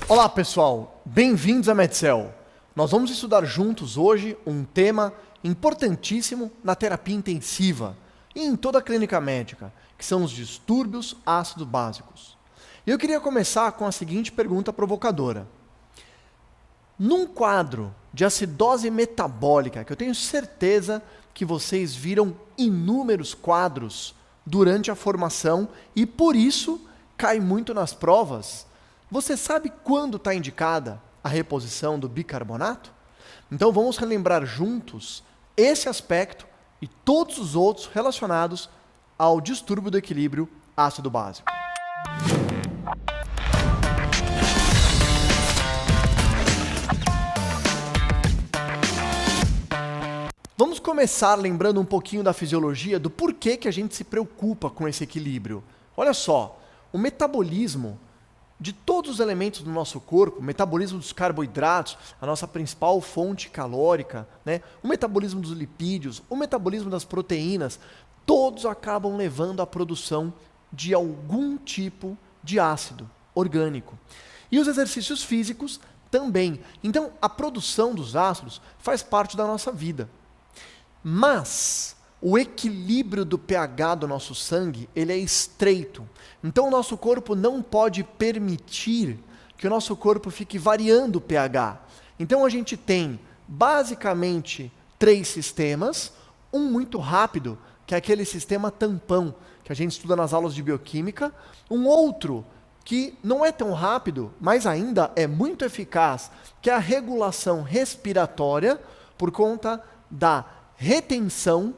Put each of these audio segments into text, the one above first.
Olá pessoal, bem-vindos a Medcel. Nós vamos estudar juntos hoje um tema importantíssimo na terapia intensiva e em toda a clínica médica, que são os distúrbios ácido-básicos. E eu queria começar com a seguinte pergunta provocadora. Num quadro de acidose metabólica, que eu tenho certeza que vocês viram inúmeros quadros durante a formação e por isso cai muito nas provas, você sabe quando está indicada a reposição do bicarbonato? Então vamos relembrar juntos esse aspecto e todos os outros relacionados ao distúrbio do equilíbrio ácido-básico. Vamos começar lembrando um pouquinho da fisiologia do porquê que a gente se preocupa com esse equilíbrio. Olha só, o metabolismo de todos os elementos do nosso corpo, o metabolismo dos carboidratos, a nossa principal fonte calórica, né? O metabolismo dos lipídios, o metabolismo das proteínas, todos acabam levando à produção de algum tipo de ácido orgânico. E os exercícios físicos também. Então, a produção dos ácidos faz parte da nossa vida. Mas o equilíbrio do pH do nosso sangue, ele é estreito. Então o nosso corpo não pode permitir que o nosso corpo fique variando o pH. Então a gente tem basicamente 3 sistemas, um muito rápido, que é aquele sistema tampão, que a gente estuda nas aulas de bioquímica, um outro que não é tão rápido, mas ainda é muito eficaz, que é a regulação respiratória, por conta da retenção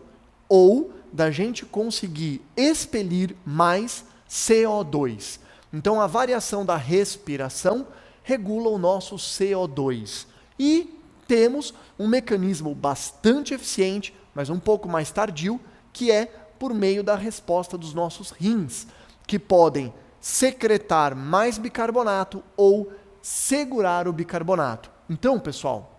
ou da gente conseguir expelir mais CO2. Então a variação da respiração regula o nosso CO2. E temos um mecanismo bastante eficiente, mas um pouco mais tardio, que é por meio da resposta dos nossos rins, que podem secretar mais bicarbonato ou segurar o bicarbonato. Então, pessoal,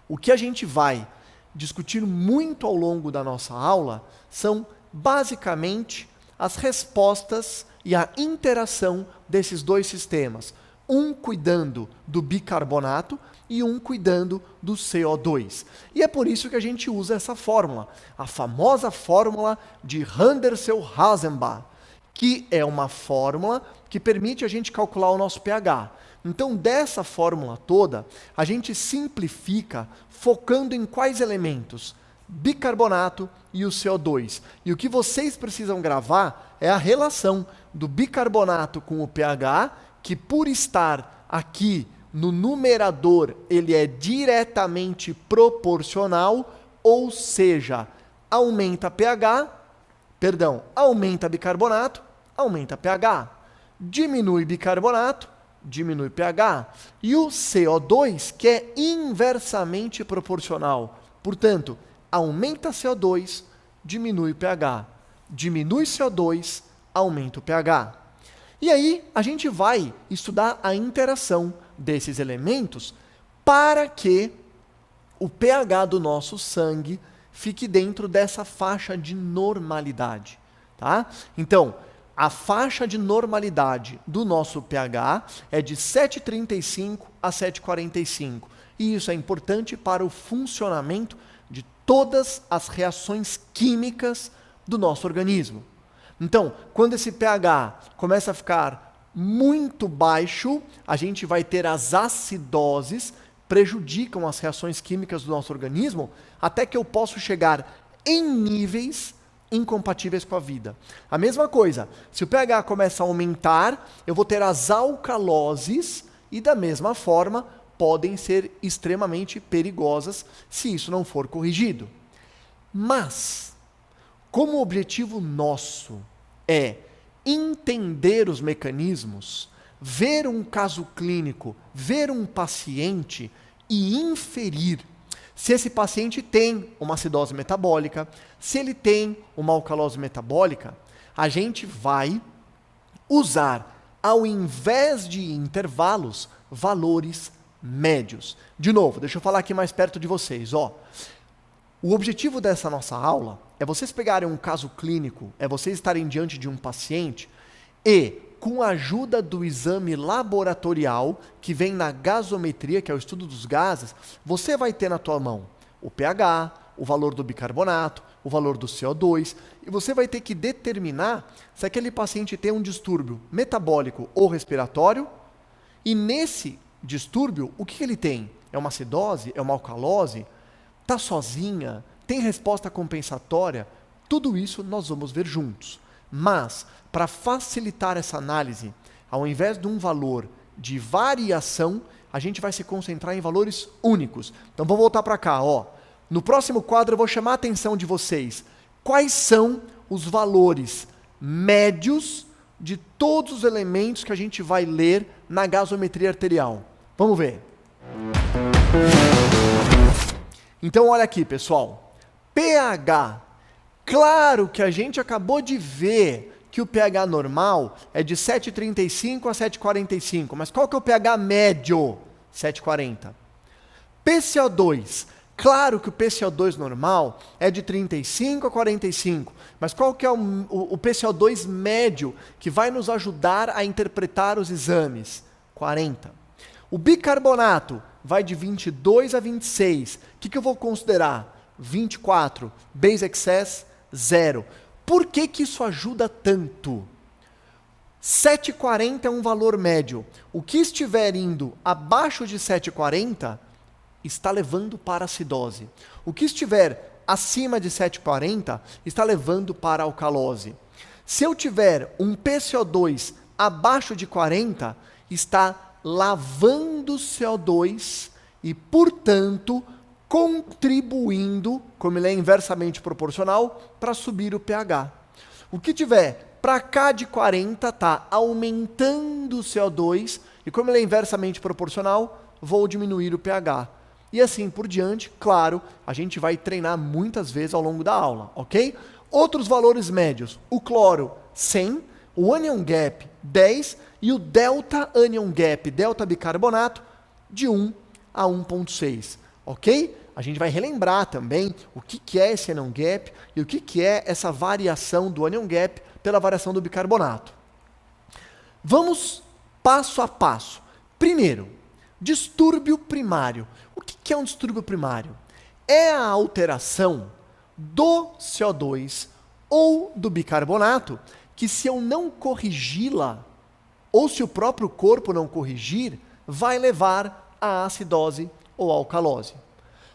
o que a gente vai discutir muito ao longo da nossa aula são basicamente as respostas e a interação desses 2 sistemas, um cuidando do bicarbonato e um cuidando do CO2. E é por isso que a gente usa essa fórmula, a famosa fórmula de Henderson-Hassenbalch, que é uma fórmula que permite a gente calcular o nosso pH. Então, dessa fórmula toda, a gente simplifica focando em quais elementos? Bicarbonato e o CO2. E o que vocês precisam gravar é a relação do bicarbonato com o pH, que por estar aqui no numerador, ele é diretamente proporcional, ou seja, aumenta bicarbonato, aumenta pH. Diminui bicarbonato, diminui pH. E o CO2, que é inversamente proporcional. Portanto, aumenta CO2, diminui pH. Diminui CO2, aumenta o pH. E aí, a gente vai estudar a interação desses elementos para que o pH do nosso sangue fique dentro dessa faixa de normalidade. Tá? Então, a faixa de normalidade do nosso pH é de 7,35 a 7,45. E isso é importante para o funcionamento de todas as reações químicas do nosso organismo. Então, quando esse pH começa a ficar muito baixo, a gente vai ter as acidoses, prejudicam as reações químicas do nosso organismo, até que eu posso chegar em níveis incompatíveis com a vida. A mesma coisa, se o pH começa a aumentar, eu vou ter as alcaloses e da mesma forma podem ser extremamente perigosas se isso não for corrigido. Mas, como o objetivo nosso é entender os mecanismos, ver um caso clínico, ver um paciente e inferir se esse paciente tem uma acidose metabólica, se ele tem uma alcalose metabólica, a gente vai usar, ao invés de intervalos, valores médios. De novo, deixa eu falar aqui mais perto de vocês. O objetivo dessa nossa aula é vocês pegarem um caso clínico, é vocês estarem diante de um paciente e com a ajuda do exame laboratorial, que vem na gasometria, que é o estudo dos gases, você vai ter na tua mão o pH, o valor do bicarbonato, o valor do CO2, e você vai ter que determinar se aquele paciente tem um distúrbio metabólico ou respiratório, e nesse distúrbio, o que ele tem? É uma acidose? É uma alcalose? Está sozinha? Tem resposta compensatória? Tudo isso nós vamos ver juntos. Mas, para facilitar essa análise, ao invés de um valor de variação, a gente vai se concentrar em valores únicos. Então, vou voltar para cá. No próximo quadro, eu vou chamar a atenção de vocês. Quais são os valores médios de todos os elementos que a gente vai ler na gasometria arterial? Vamos ver. Então, olha aqui, pessoal. pH. Claro que a gente acabou de ver que o pH normal é de 7,35 a 7,45. Mas qual que é o pH médio? 7,40. PCO2. Claro que o PCO2 normal é de 35 a 45. Mas qual que é o PCO2 médio que vai nos ajudar a interpretar os exames? 40. O bicarbonato vai de 22 a 26. O que eu vou considerar? 24. Base excess, 0. Por que isso ajuda tanto? 7,40 é um valor médio. O que estiver indo abaixo de 7,40 está levando para acidose. O que estiver acima de 7,40 está levando para alcalose. Se eu tiver um PCO2 abaixo de 40, está lavando CO2 e, portanto, contribuindo, como ele é inversamente proporcional, para subir o pH. O que tiver para cá de 40 está aumentando o CO2 e, como ele é inversamente proporcional, vou diminuir o pH. E assim por diante, claro, a gente vai treinar muitas vezes ao longo da aula, ok? Outros valores médios, o cloro 100, o anion gap 10 e o delta anion gap, delta bicarbonato, de 1 a 1,6. Ok? A gente vai relembrar também o que é esse anion gap e o que é essa variação do anion gap pela variação do bicarbonato. Vamos passo a passo. Primeiro, distúrbio primário. O que é um distúrbio primário? É a alteração do CO2 ou do bicarbonato que, se eu não corrigi-la, ou se o próprio corpo não corrigir, vai levar à acidose ou alcalose.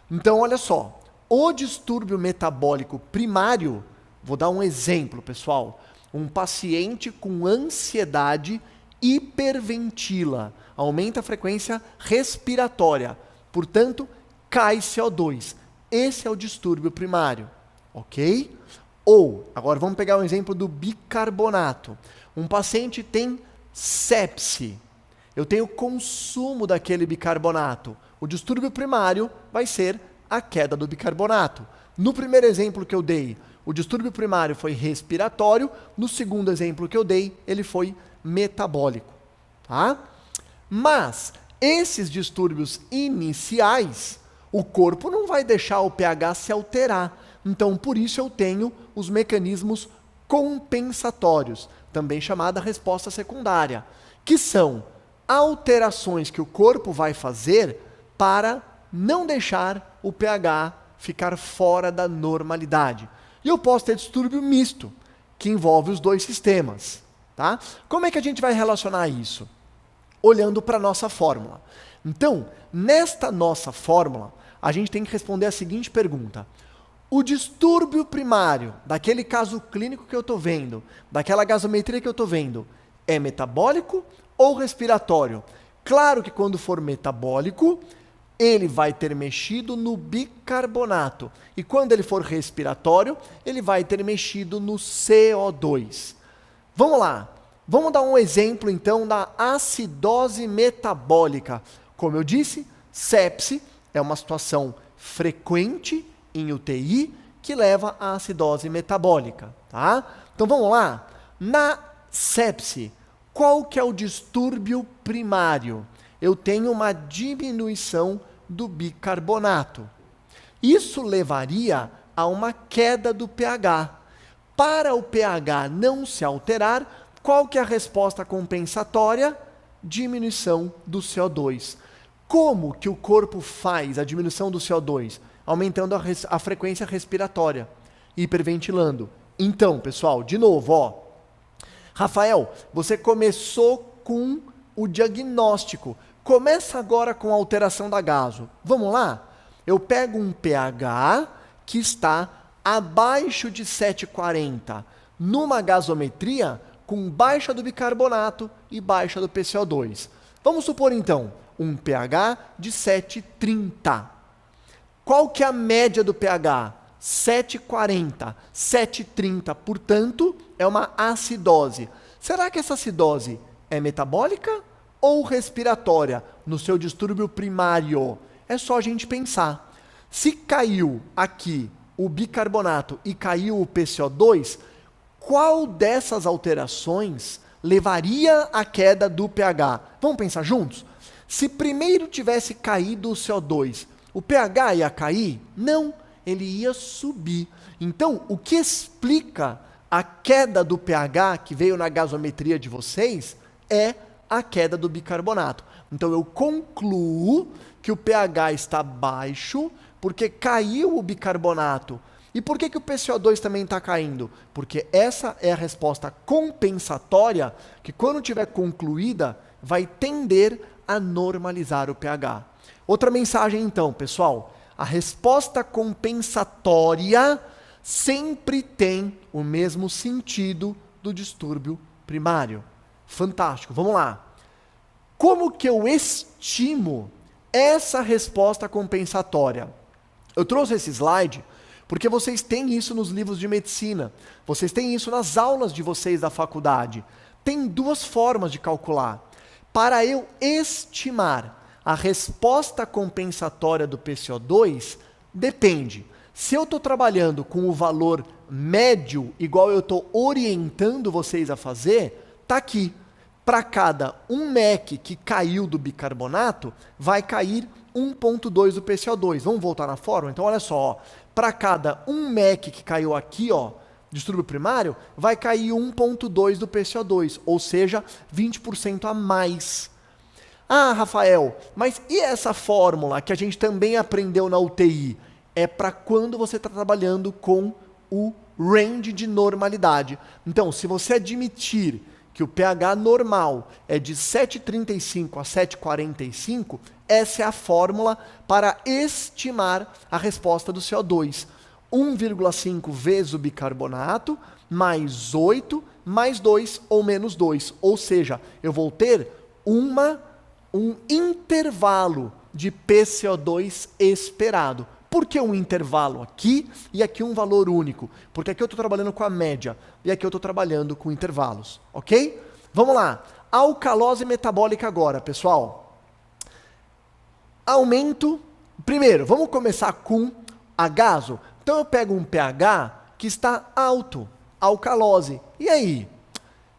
Então, olha só, o distúrbio metabólico primário, vou dar um exemplo, pessoal. Um paciente com ansiedade hiperventila, aumenta a frequência respiratória, portanto, cai CO2. Esse é o distúrbio primário, ok? Ou, agora vamos pegar um exemplo do bicarbonato. Um paciente tem sepse. Eu tenho consumo daquele bicarbonato. O distúrbio primário vai ser a queda do bicarbonato. No primeiro exemplo que eu dei, o distúrbio primário foi respiratório. No segundo exemplo que eu dei, ele foi metabólico. Tá? Mas esses distúrbios iniciais, o corpo não vai deixar o pH se alterar. Então, por isso eu tenho os mecanismos compensatórios, também chamada resposta secundária, que são alterações que o corpo vai fazer para não deixar o pH ficar fora da normalidade. E eu posso ter distúrbio misto, que envolve os dois sistemas. Tá? Como é que a gente vai relacionar isso? Olhando para a nossa fórmula. Então, nesta nossa fórmula, a gente tem que responder a seguinte pergunta. O distúrbio primário, daquele caso clínico que eu estou vendo, daquela gasometria que eu estou vendo, é metabólico ou respiratório? Claro que quando for metabólico, ele vai ter mexido no bicarbonato. E quando ele for respiratório, ele vai ter mexido no CO2. Vamos lá. Vamos dar um exemplo, então, da acidose metabólica. Como eu disse, sepse é uma situação frequente em UTI que leva à acidose metabólica. Tá? Então, vamos lá. Na sepse, qual que é o distúrbio primário? Eu tenho uma diminuição do bicarbonato. Isso levaria a uma queda do pH. Para o pH não se alterar, Qual que é a resposta compensatória? Diminuição do CO2. Como que o corpo faz a diminuição do CO2? Aumentando a frequência respiratória, hiperventilando. Então, pessoal, de novo, ó. Rafael, você começou com o diagnóstico. Começa agora com a alteração da gaso. Vamos lá? Eu pego um pH que está abaixo de 7,40 numa gasometria com baixa do bicarbonato e baixa do PCO2. Vamos supor então um pH de 7,30. Qual que é a média do pH? 7,40, 7,30, portanto, é uma acidose. Será que essa acidose é metabólica ou respiratória no seu distúrbio primário? É só a gente pensar. Se caiu aqui o bicarbonato e caiu o PCO2, qual dessas alterações levaria à queda do pH? Vamos pensar juntos? Se primeiro tivesse caído o CO2, o pH ia cair? Não, ele ia subir. Então, o que explica a queda do pH que veio na gasometria de vocês é a queda do bicarbonato. Então, eu concluo que o pH está baixo porque caiu o bicarbonato. E por que o PCO2 também está caindo? Porque essa é a resposta compensatória que, quando tiver concluída, vai tender a normalizar o pH. Outra mensagem então, pessoal. A resposta compensatória sempre tem o mesmo sentido do distúrbio primário. Fantástico, vamos lá. Como que eu estimo essa resposta compensatória? Eu trouxe esse slide porque vocês têm isso nos livros de medicina, vocês têm isso nas aulas de vocês da faculdade. Tem duas formas de calcular. Para eu estimar a resposta compensatória do PCO2, depende. Se eu estou trabalhando com o valor médio, igual eu estou orientando vocês a fazer, está aqui. Para cada 1 mEq que caiu do bicarbonato, vai cair 1,2 do PCO2. Vamos voltar na fórmula? Então, olha só. Para cada 1 mEq que caiu aqui, ó, distúrbio primário, vai cair 1,2 do PCO2, ou seja, 20% a mais. Ah, Rafael, mas e essa fórmula que a gente também aprendeu na UTI? É para quando você está trabalhando com o range de normalidade. Então, se você admitir que o pH normal é de 7,35 a 7,45, essa é a fórmula para estimar a resposta do CO2. 1,5 vezes o bicarbonato, mais 8, mais 2 ou menos 2. Ou seja, eu vou ter um intervalo de PCO2 esperado. Por que um intervalo aqui e aqui um valor único? Porque aqui eu estou trabalhando com a média e aqui eu estou trabalhando com intervalos, ok? Vamos lá. Alcalose metabólica agora, pessoal. Aumento. Primeiro, vamos começar com a gaso. Então eu pego um pH que está alto, alcalose. E aí?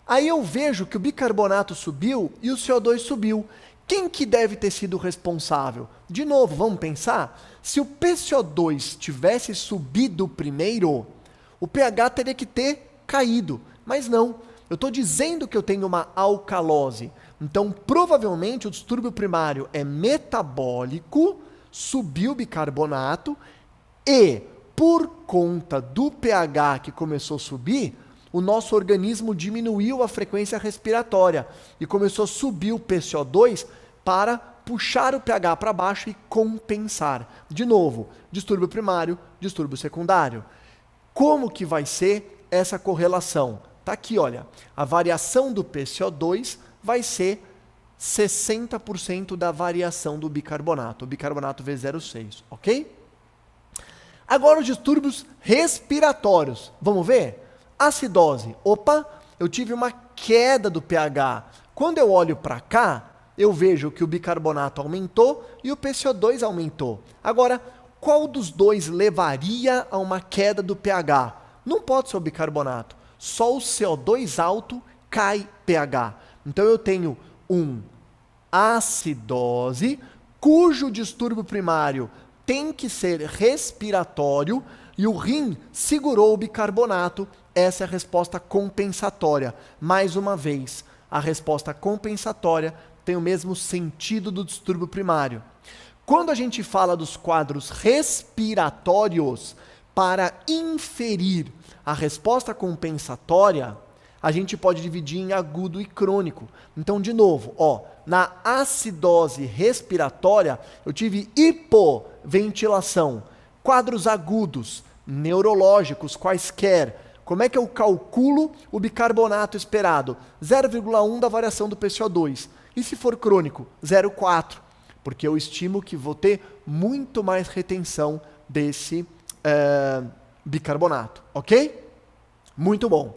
Aí eu vejo que o bicarbonato subiu e o CO2 subiu. Quem que deve ter sido responsável? De novo, vamos pensar? Se o PCO2 tivesse subido primeiro, o pH teria que ter caído. Mas não, eu estou dizendo que eu tenho uma alcalose. Então, provavelmente, o distúrbio primário é metabólico, subiu o bicarbonato e, por conta do pH que começou a subir, o nosso organismo diminuiu a frequência respiratória e começou a subir o PCO2 para puxar o pH para baixo e compensar. De novo, distúrbio primário, distúrbio secundário. Como que vai ser essa correlação? Está aqui, olha. A variação do PCO2 vai ser 60% da variação do bicarbonato. O bicarbonato vezes 0,6, ok? Agora os distúrbios respiratórios. Vamos ver? Acidose. Opa, eu tive uma queda do pH. Quando eu olho para cá, eu vejo que o bicarbonato aumentou e o PCO2 aumentou. Agora, qual dos dois levaria a uma queda do pH? Não pode ser o bicarbonato. Só o CO2 alto cai pH. Então eu tenho um acidose, cujo distúrbio primário tem que ser respiratório, e o rim segurou o bicarbonato essa é a resposta compensatória. Mais uma vez, a resposta compensatória tem o mesmo sentido do distúrbio primário. Quando a gente fala dos quadros respiratórios, para inferir a resposta compensatória, a gente pode dividir em agudo e crônico. Então, de novo, na acidose respiratória, eu tive hipoventilação. Quadros agudos, neurológicos, quaisquer. Como é que eu calculo o bicarbonato esperado? 0,1 da variação do PCO2. E se for crônico? 0,4. Porque eu estimo que vou ter muito mais retenção desse bicarbonato. Ok? Muito bom.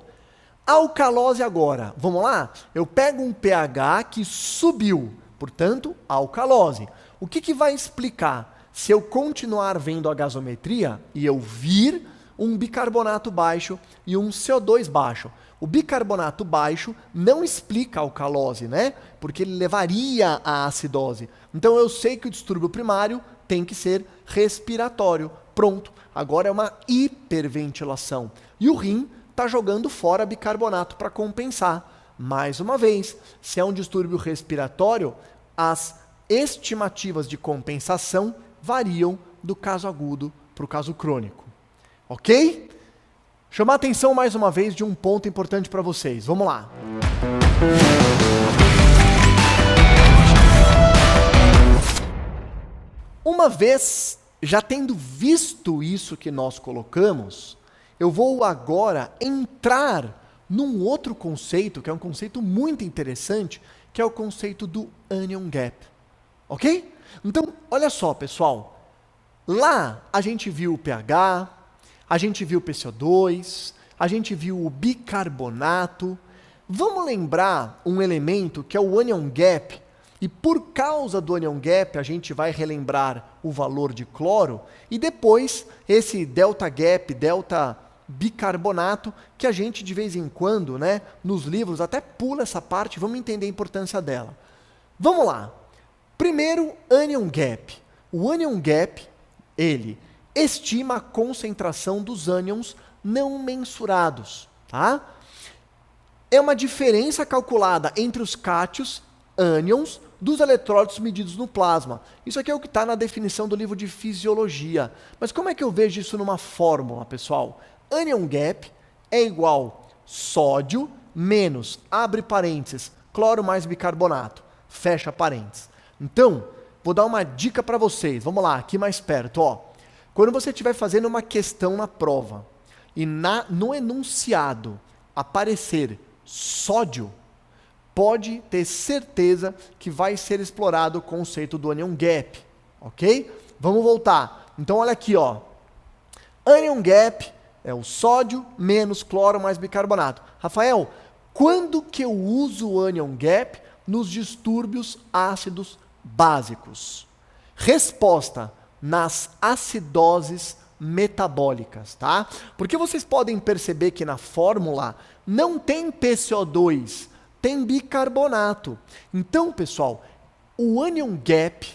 Alcalose agora. Vamos lá? Eu pego um pH que subiu. Portanto, alcalose. O que vai explicar? Se eu continuar vendo a gasometria e eu vir um bicarbonato baixo e um CO2 baixo. O bicarbonato baixo não explica a alcalose, né? Porque ele levaria à acidose. Então eu sei que o distúrbio primário tem que ser respiratório. Pronto. Agora é uma hiperventilação. E o rim está jogando fora bicarbonato para compensar. Mais uma vez, se é um distúrbio respiratório, as estimativas de compensação variam do caso agudo para o caso crônico. Ok? Chamar a atenção mais uma vez de um ponto importante para vocês. Vamos lá. Uma vez já tendo visto isso que nós colocamos, eu vou agora entrar num outro conceito, que é um conceito muito interessante, que é o conceito do anion gap. Ok? Então, olha só, pessoal. Lá a gente viu o pH, a gente viu o PCO2, a gente viu o bicarbonato. Vamos lembrar um elemento que é o anion gap, e por causa do anion gap a gente vai relembrar o valor de cloro, e depois esse delta gap, delta bicarbonato, que a gente de vez em quando, né, nos livros até pula essa parte, vamos entender a importância dela. Vamos lá. Primeiro, anion gap. O anion gap, ele estima a concentração dos ânions não mensurados, tá? É uma diferença calculada entre os cátions, ânions, dos eletrólitos medidos no plasma. Isso aqui é o que está na definição do livro de fisiologia. Mas como é que eu vejo isso numa fórmula, pessoal? Anion gap é igual sódio menos, abre parênteses, cloro mais bicarbonato, fecha parênteses. Então, vou dar uma dica para vocês. Vamos lá, aqui mais perto, Quando você estiver fazendo uma questão na prova e no enunciado aparecer sódio, pode ter certeza que vai ser explorado o conceito do anion gap, ok? Vamos voltar. Então, olha aqui, Anion gap é o sódio menos cloro mais bicarbonato. Rafael, quando que eu uso o anion gap nos distúrbios ácidos básicos? Resposta: nas acidoses metabólicas, tá? Porque vocês podem perceber que na fórmula não tem PCO2, tem bicarbonato. Então, pessoal, o anion gap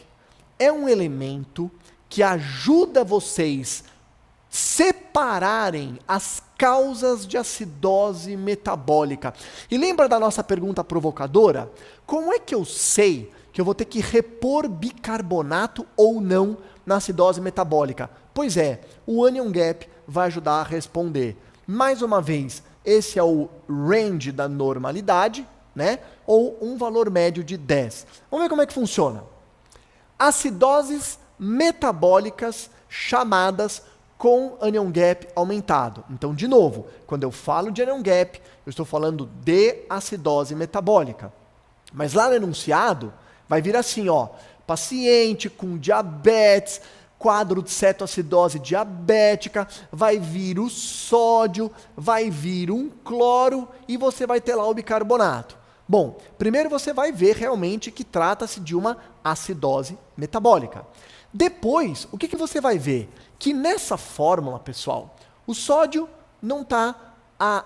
é um elemento que ajuda vocês separarem as causas de acidose metabólica. E lembra da nossa pergunta provocadora? Como é que eu sei que eu vou ter que repor bicarbonato ou não na acidose metabólica? Pois é, o anion gap vai ajudar a responder. Mais uma vez, esse é o range da normalidade, né? Ou um valor médio de 10. Vamos ver como é que funciona. Acidoses metabólicas chamadas com anion gap aumentado. Então, de novo, quando eu falo de anion gap, eu estou falando de acidose metabólica. Mas lá no enunciado, vai vir assim, paciente com diabetes, quadro de cetoacidose diabética, vai vir o sódio, vai vir um cloro e você vai ter lá o bicarbonato. Bom, primeiro você vai ver realmente que trata-se de uma acidose metabólica. Depois, o que você vai ver? Que nessa fórmula, pessoal, o sódio não está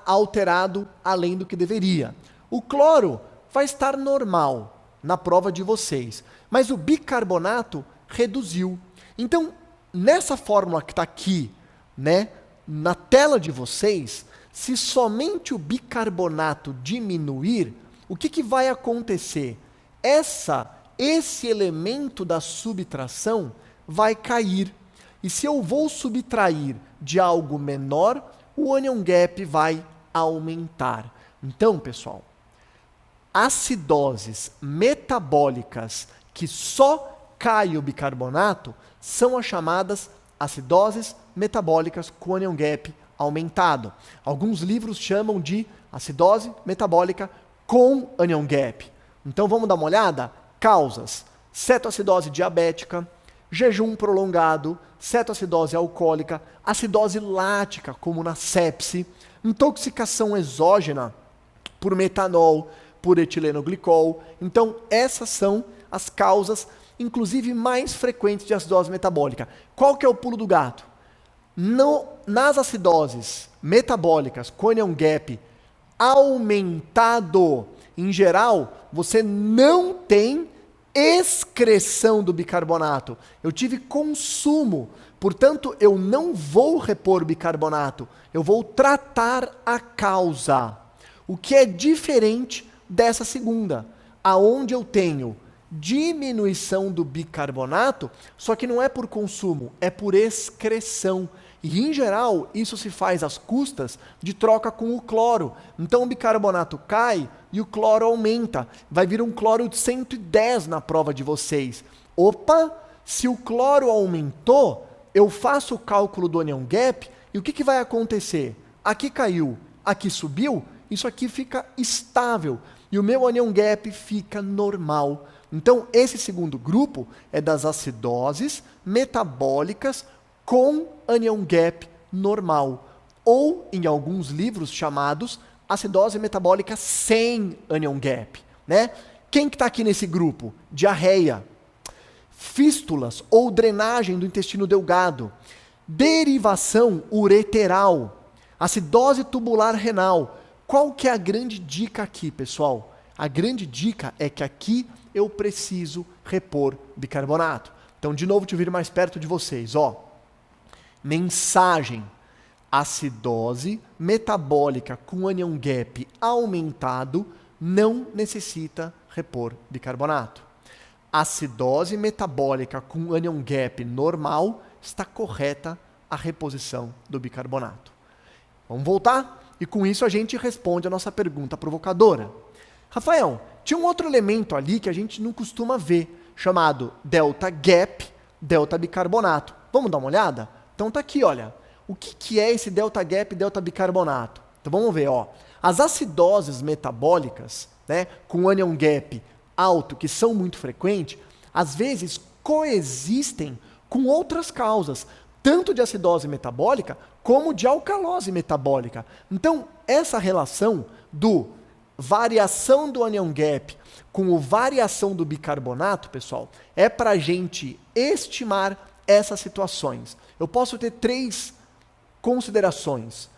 alterado além do que deveria. O cloro vai estar normal na prova de vocês, mas o bicarbonato reduziu. Então, nessa fórmula que está aqui, né, na tela de vocês, Se somente o bicarbonato diminuir, o que vai acontecer? Esse elemento da subtração vai cair. E se eu vou subtrair de algo menor, o onion gap vai aumentar. Então, pessoal, acidoses metabólicas que só cai o bicarbonato são as chamadas acidoses metabólicas com onion gap aumentado. Alguns livros chamam de acidose metabólica com onion gap. Então vamos dar uma olhada? Causas: cetoacidose diabética, jejum prolongado, cetoacidose alcoólica, acidose lática, como na sepse, intoxicação exógena por metanol, por etilenoglicol. Então essas são as causas, inclusive mais frequentes de acidose metabólica. Qual que é o pulo do gato? Nas acidoses metabólicas com onion gap aumentado, em geral, você não tem excreção do bicarbonato. Eu tive consumo, portanto, eu não vou repor bicarbonato, eu vou tratar a causa. O que é diferente dessa segunda, aonde eu tenho diminuição do bicarbonato, só que não é por consumo, é por excreção. E, em geral, isso se faz às custas de troca com o cloro. Então, o bicarbonato cai e o cloro aumenta. Vai vir um cloro de 110 na prova de vocês. Opa, se o cloro aumentou, eu faço o cálculo do onion gap e o que vai acontecer? Aqui caiu, aqui subiu, isso aqui fica estável e o meu onion gap fica normal. Então, esse segundo grupo é das acidoses metabólicas com onion gap normal, ou em alguns livros chamados acidose metabólica sem onion gap, né? Quem que está aqui nesse grupo? Diarreia, fístulas ou drenagem do intestino delgado, derivação ureteral, acidose tubular renal. Qual que é a grande dica aqui, pessoal? A grande dica é que aqui eu preciso repor bicarbonato. Então, de novo, deixa eu vir mais perto de vocês, ó. Mensagem: acidose metabólica com onion gap aumentado não necessita repor bicarbonato. Acidose metabólica com onion gap normal, está correta a reposição do bicarbonato. Vamos voltar? E com isso a gente responde a nossa pergunta provocadora. Rafael, tinha um outro elemento ali que a gente não costuma ver, chamado delta gap, delta bicarbonato. Vamos dar uma olhada? Então tá aqui, olha. O que é esse delta gap e delta bicarbonato? Então vamos ver, ó. As acidoses metabólicas, né, com onion gap alto, que são muito frequentes, às vezes coexistem com outras causas, tanto de acidose metabólica como de alcalose metabólica. Então, essa relação do variação do onion gap com variação do bicarbonato, pessoal, é para a gente estimar essas situações. Eu posso ter 3 considerações.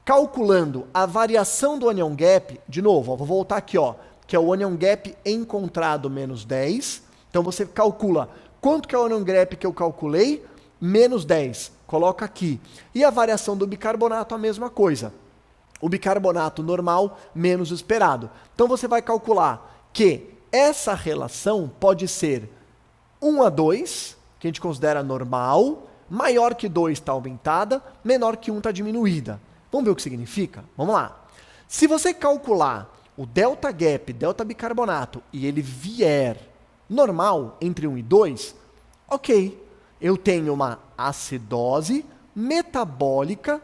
Calculando a variação do onion gap, de novo, ó, vou voltar aqui, ó, que é o onion gap encontrado menos 10. Então você calcula quanto que é o onion gap que eu calculei, menos 10. Coloca aqui. E a variação do bicarbonato, a mesma coisa. O bicarbonato normal menos o esperado. Então você vai calcular que essa relação pode ser 1:2, que a gente considera normal, maior que 2 está aumentada, menor que 1 está diminuída. Vamos ver o que significa? Vamos lá. Se você calcular o delta gap, delta bicarbonato, e ele vier normal entre 1 e 2, ok, eu tenho uma acidose metabólica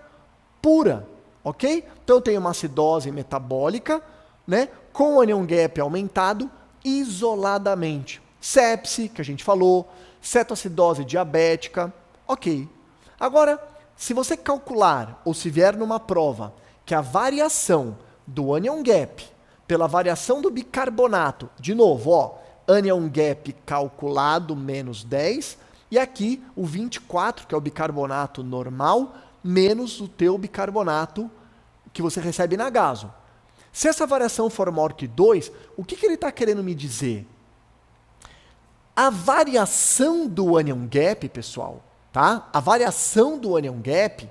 pura, ok? Então eu tenho uma acidose metabólica, né, com onion gap aumentado isoladamente. Sepse, que a gente falou, cetoacidose diabética, ok. Agora, se você calcular, ou se vier numa prova, que a variação do onion gap pela variação do bicarbonato, de novo, ó, onion gap calculado menos 10, e aqui o 24, que é o bicarbonato normal, menos o teu bicarbonato que você recebe na gaso. Se essa variação for maior que 2, o que ele está querendo me dizer? A variação do onion gap, pessoal, tá? A variação do onion gap,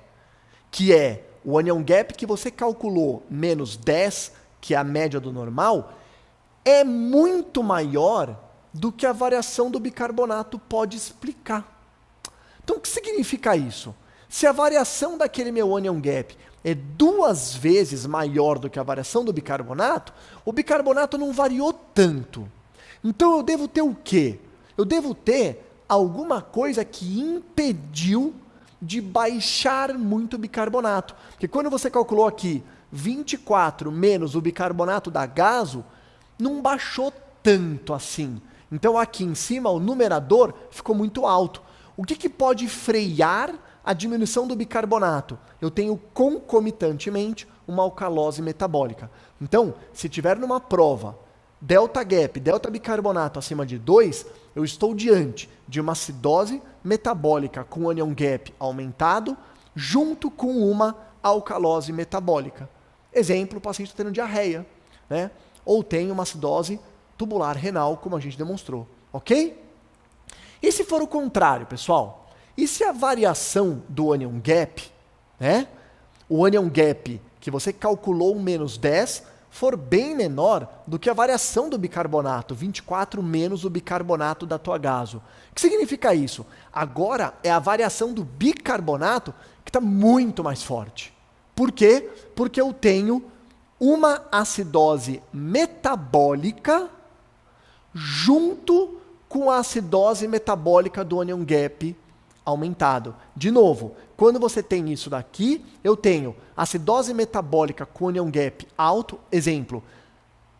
que é o onion gap que você calculou menos 10, que é a média do normal, é muito maior do que a variação do bicarbonato pode explicar. Então, o que significa isso? Se a variação daquele meu onion gap é 2 vezes maior do que a variação do bicarbonato, o bicarbonato não variou tanto. Então, eu devo ter o quê? Eu devo ter alguma coisa que impediu de baixar muito o bicarbonato. Porque quando você calculou aqui 24 menos o bicarbonato da gaso, não baixou tanto assim. Então, aqui em cima, o numerador ficou muito alto. O que pode frear a diminuição do bicarbonato? Eu tenho concomitantemente uma alcalose metabólica. Então, se tiver numa prova delta gap, delta bicarbonato acima de 2, eu estou diante de uma acidose metabólica com onion gap aumentado, junto com uma alcalose metabólica. Exemplo, o paciente está tendo diarreia, né? Ou tem uma acidose tubular renal, como a gente demonstrou, ok? E se for o contrário, pessoal? E se a variação do onion gap, né? O onion gap que você calculou menos 10, for bem menor do que a variação do bicarbonato, 24 menos o bicarbonato da tua gaso. O que significa isso? Agora é a variação do bicarbonato que está muito mais forte. Por quê? Porque eu tenho uma acidose metabólica junto com a acidose metabólica do onion gap aumentado. De novo, quando você tem isso daqui, eu tenho acidose metabólica com onion gap alto, exemplo,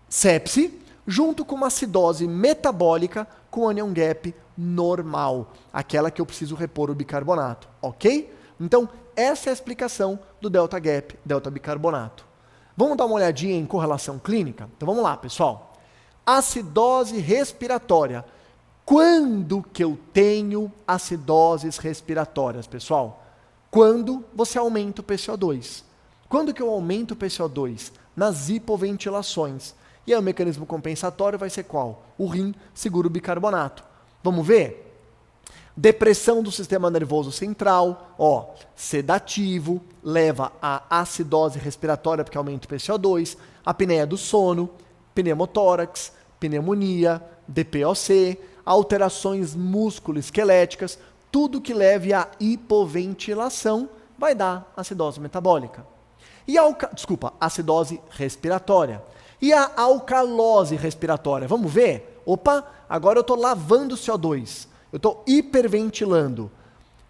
sepse, junto com uma acidose metabólica com onion gap normal, aquela que eu preciso repor o bicarbonato, ok? Então, essa é a explicação do delta gap, delta bicarbonato. Vamos dar uma olhadinha em correlação clínica? Então vamos lá, pessoal. Acidose respiratória. Quando que eu tenho acidoses respiratórias, pessoal? Quando você aumenta o PCO2. Quando que eu aumento o PCO2? Nas hipoventilações. E aí o mecanismo compensatório vai ser qual? O rim segura o bicarbonato. Vamos ver? Depressão do sistema nervoso central, ó, sedativo, leva a acidose respiratória porque aumenta o PCO2, apneia do sono, pneumotórax, pneumonia, DPOC, alterações músculo-esqueléticas, tudo que leve à hipoventilação vai dar acidose metabólica. E acidose respiratória. E a alcalose respiratória? Vamos ver? Opa, agora eu estou lavando o CO2. Eu estou hiperventilando.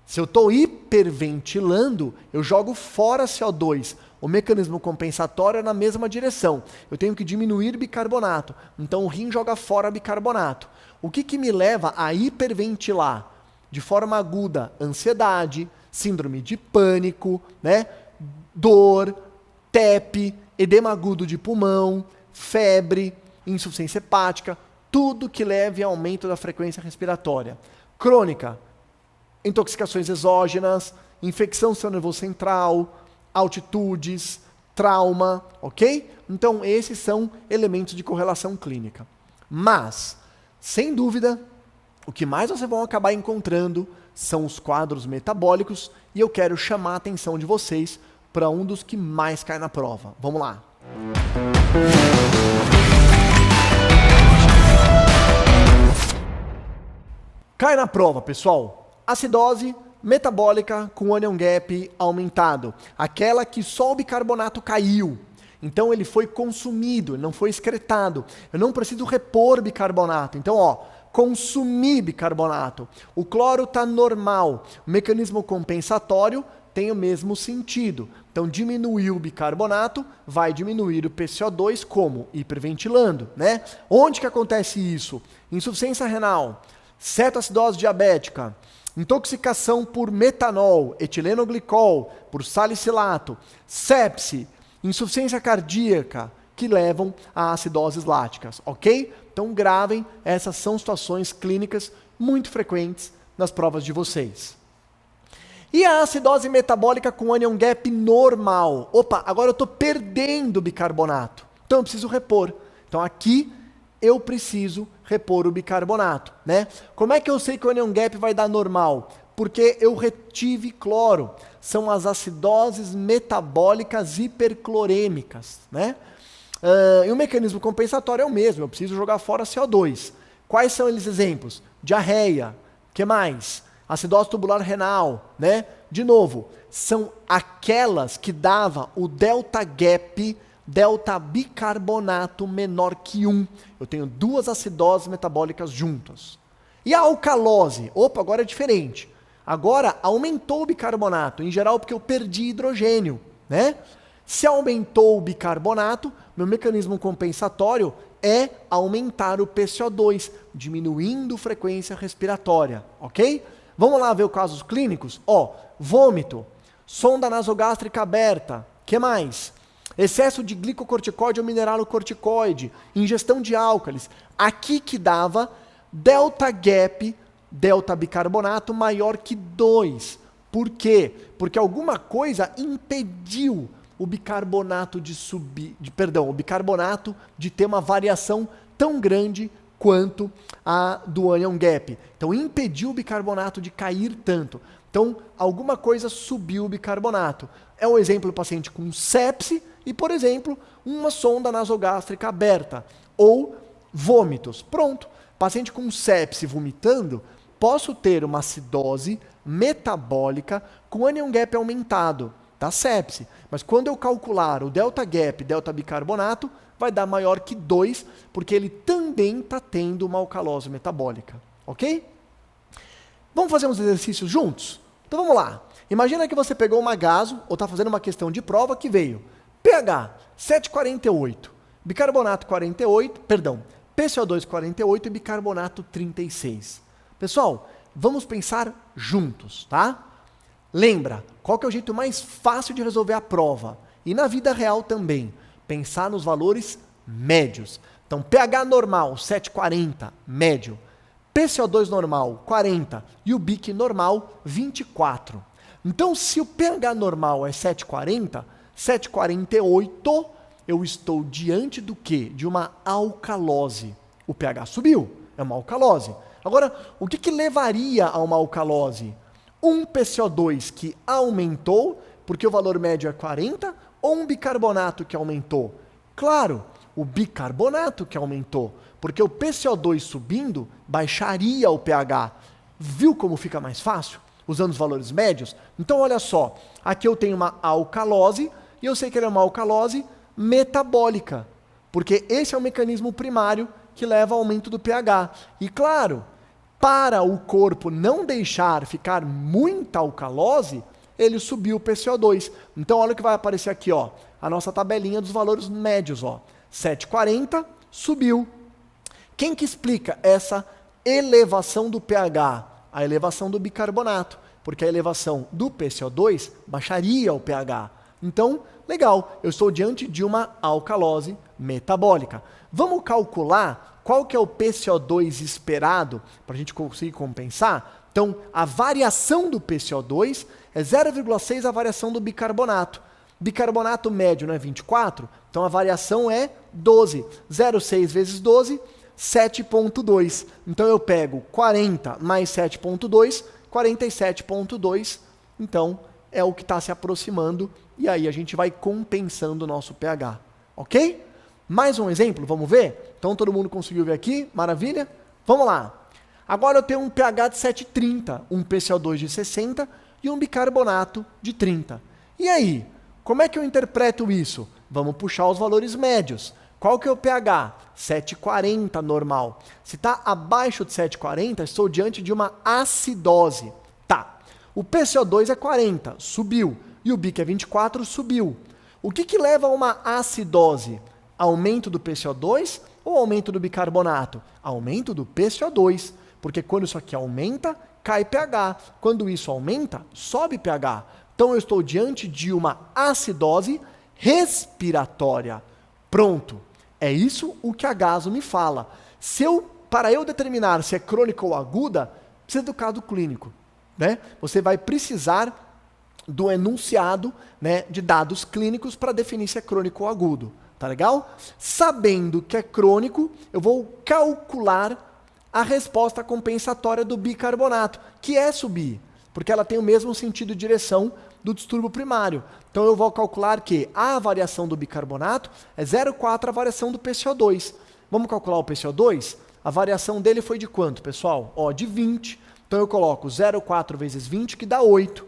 Se eu estou hiperventilando, eu jogo fora CO2. O mecanismo compensatório é na mesma direção. Eu tenho que diminuir bicarbonato. Então o rim joga fora bicarbonato. O que me leva a hiperventilar? De forma aguda, ansiedade, síndrome de pânico, né? Dor, TEP, edema agudo de pulmão, febre, insuficiência hepática, tudo que leve a aumento da frequência respiratória. Crônica, intoxicações exógenas, infecção do sistema nervoso central, altitudes, trauma, ok? Então, esses são elementos de correlação clínica. Mas, sem dúvida, o que mais vocês vão acabar encontrando são os quadros metabólicos e eu quero chamar a atenção de vocês para um dos que mais cai na prova. Vamos lá. Cai na prova, pessoal. Acidose metabólica com onion gap aumentado. Aquela que só o bicarbonato caiu. Então ele foi consumido, não foi excretado. Eu não preciso repor bicarbonato. Então, ó, consumir bicarbonato. O cloro está normal. O mecanismo compensatório tem o mesmo sentido. Então, diminuir o bicarbonato vai diminuir o PCO2 como? Hiperventilando, né? Onde que acontece isso? Insuficiência renal, cetoacidose diabética, intoxicação por metanol, etilenoglicol, por salicilato, sepse, insuficiência cardíaca, que levam a acidoses láticas, ok? Então gravem, essas são situações clínicas muito frequentes nas provas de vocês. E a acidose metabólica com onion gap normal? Opa, agora eu estou perdendo bicarbonato, então eu preciso repor. Então aqui eu preciso repor o bicarbonato, né? Como é que eu sei que o onion gap vai dar normal? Porque eu retive cloro. São as acidoses metabólicas hiperclorêmicas, né? E o mecanismo compensatório é o mesmo, eu preciso jogar fora CO2. Quais são eles exemplos? Diarreia, que mais? Acidose tubular renal, né? De novo, são aquelas que dava o delta gap, delta bicarbonato menor que 1. Eu tenho duas acidoses metabólicas juntas. E a alcalose? Opa, agora é diferente. Agora aumentou o bicarbonato, em geral porque eu perdi hidrogênio, né? Se aumentou o bicarbonato, meu mecanismo compensatório é aumentar o PCO2, diminuindo a frequência respiratória, ok? Vamos lá ver os casos clínicos? Vômito, sonda nasogástrica aberta, que mais? Excesso de glicocorticoide ou mineralocorticoide, ingestão de álcalis. Aqui que dava delta gap, delta bicarbonato maior que 2. Por quê? Porque alguma coisa impediu o bicarbonato o bicarbonato de ter uma variação tão grande quanto a do anion gap. Então impediu o bicarbonato de cair tanto. Então alguma coisa subiu o bicarbonato. É um exemplo do paciente com sepse e, por exemplo, uma sonda nasogástrica aberta ou vômitos. Pronto. Paciente com sepse vomitando, posso ter uma acidose metabólica com anion gap aumentado da sepse. Mas quando eu calcular o delta gap, delta bicarbonato, vai dar maior que 2, porque ele também está tendo uma alcalose metabólica. Ok? Vamos fazer uns exercícios juntos? Então vamos lá. Imagina que você pegou uma gaso, ou está fazendo uma questão de prova que veio pH 7,48, bicarbonato 48, perdão, PCO2 48 e bicarbonato 36. Pessoal, vamos pensar juntos, tá? Lembra, qual que é o jeito mais fácil de resolver a prova? E na vida real também, pensar nos valores médios. Então, pH normal, 7,40, médio. PCO2 normal, 40. E o BIC normal, 24. Então, se o pH normal é 7,40, 7,48, eu estou diante do quê? De uma alcalose. O pH subiu, é uma alcalose. Agora, o que levaria a uma alcalose? Um PCO2 que aumentou, porque o valor médio é 40, ou um bicarbonato que aumentou? Claro, o bicarbonato que aumentou, porque o PCO2 subindo baixaria o pH. Viu como fica mais fácil? Usando os valores médios? Então, olha só, aqui eu tenho uma alcalose, e eu sei que ela é uma alcalose metabólica, porque esse é o mecanismo primário que leva ao aumento do pH. E claro, para o corpo não deixar ficar muita alcalose, ele subiu o PCO2. Então olha o que vai aparecer aqui, ó, a nossa tabelinha dos valores médios, ó. 7,40 subiu. Quem que explica essa elevação do pH? A elevação do bicarbonato, porque a elevação do PCO2 baixaria o pH. Então, legal, eu estou diante de uma alcalose metabólica. Vamos calcular qual que é o PCO2 esperado para a gente conseguir compensar? Então, a variação do PCO2 é 0,6 a variação do bicarbonato. Bicarbonato médio não é 24, então a variação é 12. 0,6 vezes 12, 7,2. Então eu pego 40 mais 7,2, 47,2. Então é o que está se aproximando e aí a gente vai compensando o nosso pH. Ok? Mais um exemplo, vamos ver? Então todo mundo conseguiu ver aqui? Maravilha? Vamos lá. Agora eu tenho um pH de 7,30, um PCO2 de 60 e um bicarbonato de 30. E aí? Como é que eu interpreto isso? Vamos puxar os valores médios. Qual que é o pH? 7,40 normal. Se está abaixo de 7,40, estou diante de uma acidose. Tá. O PCO2 é 40, subiu. E o BIC é 24, subiu. O que leva a uma acidose? Aumento do PCO2 ou aumento do bicarbonato? Aumento do PCO2. Porque quando isso aqui aumenta, cai pH. Quando isso aumenta, sobe pH. Então eu estou diante de uma acidose respiratória. Pronto. É isso o que a gaso me fala. Para eu determinar se é crônica ou aguda, precisa do caso clínico, né? Você vai precisar do enunciado, né, de dados clínicos para definir se é crônico ou agudo. Tá legal? Sabendo que é crônico, eu vou calcular a resposta compensatória do bicarbonato, que é subir. porque ela tem o mesmo sentido e direção do distúrbio primário. Então eu vou calcular que a variação do bicarbonato é 0,4 a variação do PCO2. Vamos calcular o PCO2? A variação dele foi de quanto, pessoal? Ó, de 20. Então eu coloco 0,4 vezes 20, que dá 8.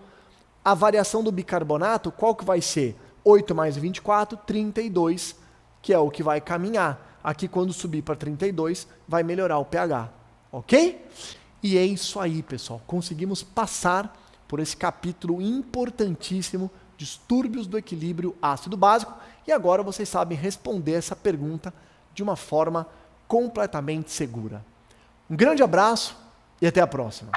A variação do bicarbonato, qual que vai ser? 8 mais 24, 32, que é o que vai caminhar. Aqui, quando subir para 32, vai melhorar o pH. Ok? E é isso aí, pessoal. Conseguimos passar por esse capítulo importantíssimo, distúrbios do equilíbrio ácido básico, e agora vocês sabem responder essa pergunta de uma forma completamente segura. Um grande abraço e até a próxima.